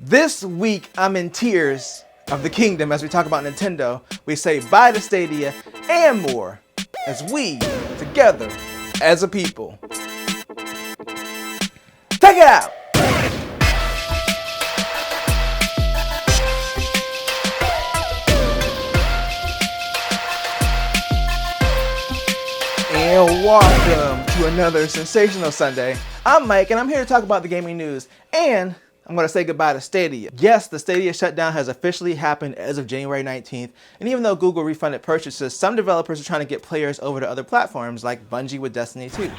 This week, I'm in tears of the kingdom as we talk about Nintendo. We say bye to Stadia and more as we, together, as a people. Check it out! And welcome to another sensational Sunday. I'm Mike, and I'm here to talk about the gaming news, and I'm going to say goodbye to Stadia. Yes, the Stadia shutdown has officially happened as of January 19th, and even though Google refunded purchases, some developers are trying to get players over to other platforms like Bungie with Destiny 2.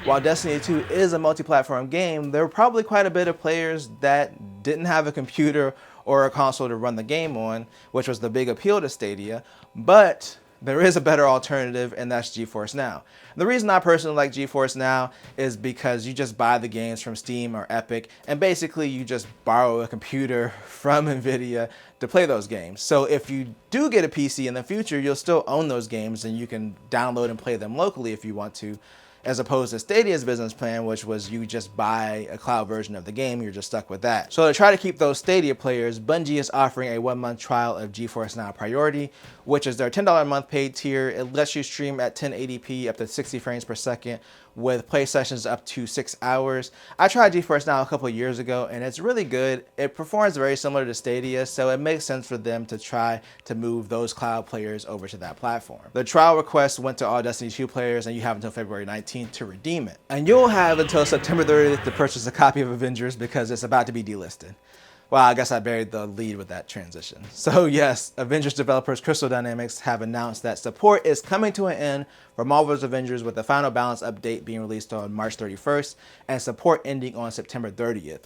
While Destiny 2 is a multi-platform game, there were probably quite a bit of players that didn't have a computer or a console to run the game on, which was the big appeal to Stadia, but there is a better alternative, and that's Geforce Now. The reason I personally like Geforce Now is because you just buy the games from Steam or Epic, and basically you just borrow a computer from Nvidia to play those games. So if you do get a PC in the future, you'll still own those games and you can download and play them locally if you want to, as opposed to Stadia's business plan, which was you just buy a cloud version of the game, you're just stuck with that. So to try to keep those Stadia players, Bungie is offering a 1-month trial of Geforce Now Priority, which is their $10 a month paid tier. It lets you stream at 1080p up to 60 frames per second with play sessions up to 6 hours. I tried Geforce Now a couple of years ago and it's really good. It performs very similar to Stadia, so it makes sense for them to try to move those cloud players over to that platform. The trial request went to all Destiny 2 players, and you have until February 19th to redeem it. And you'll have until September 30th to purchase a copy of Avengers because it's about to be delisted. Well, I guess I buried the lead with that transition. So yes, Avengers developers Crystal Dynamics have announced that support is coming to an end for Marvel's Avengers, with the final balance update being released on March 31st and support ending on September 30th.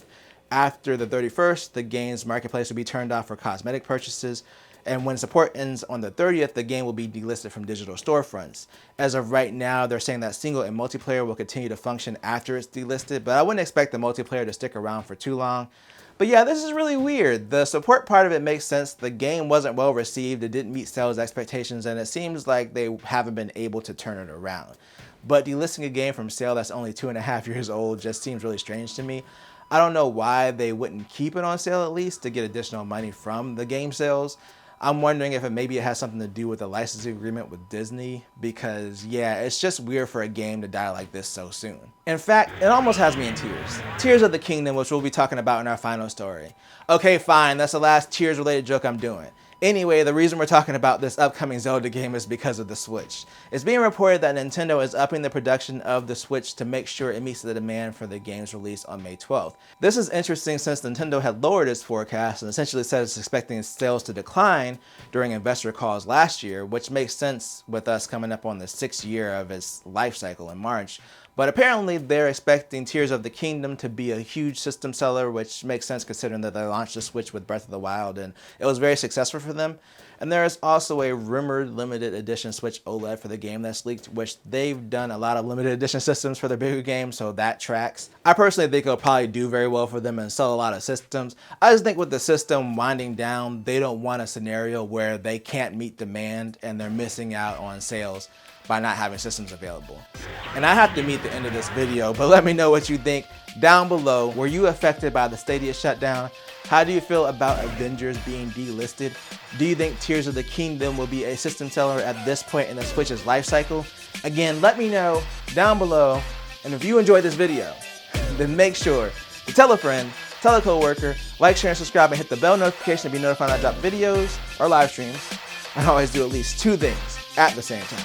After the 31st, the game's marketplace will be turned off for cosmetic purchases, and when support ends on the 30th, the game will be delisted from digital storefronts. As of right now, they're saying that single and multiplayer will continue to function after it's delisted, but I wouldn't expect the multiplayer to stick around for too long. But yeah, this is really weird. The support part of it makes sense. The game wasn't well received, it didn't meet sales expectations, and it seems like they haven't been able to turn it around. But delisting a game from sale that's only 2.5 years old just seems really strange to me. I don't know why they wouldn't keep it on sale at least to get additional money from the game sales. I'm wondering if maybe it has something to do with the licensing agreement with Disney, because yeah, it's just weird for a game to die like this so soon. In fact, it almost has me in tears. Tears of the Kingdom, which we'll be talking about in our final story. Okay, fine, that's the last Tears related joke I'm doing. Anyway, the reason we're talking about this upcoming Zelda game is because of the Switch. It's being reported that Nintendo is upping the production of the Switch to make sure it meets the demand for the game's release on May 12th. This is interesting since Nintendo had lowered its forecast and essentially said it's expecting sales to decline during investor calls last year, which makes sense with us coming up on the 6th year of its life cycle in March. But apparently they're expecting Tears of the Kingdom to be a huge system seller, which makes sense considering that they launched the Switch with Breath of the Wild and it was very successful for them. And there is also a rumored limited edition Switch OLED for the game that's leaked, which they've done a lot of limited edition systems for their bigger games, so that tracks. I personally think it'll probably do very well for them and sell a lot of systems. I just think with the system winding down, they don't want a scenario where they can't meet demand and they're missing out on sales by not having systems available. And I have to meet the end of this video, but let me know what you think down below. Were you affected by the Stadia shutdown? How do you feel about Avengers being delisted? Do you think Tears of the Kingdom will be a system seller at this point in the Switch's life cycle? Again, let me know down below. And if you enjoyed this video, then make sure to tell a friend, tell a coworker, like, share, and subscribe, and hit the bell notification to be notified when I drop videos or live streams. I always do at least 2 things at the same time.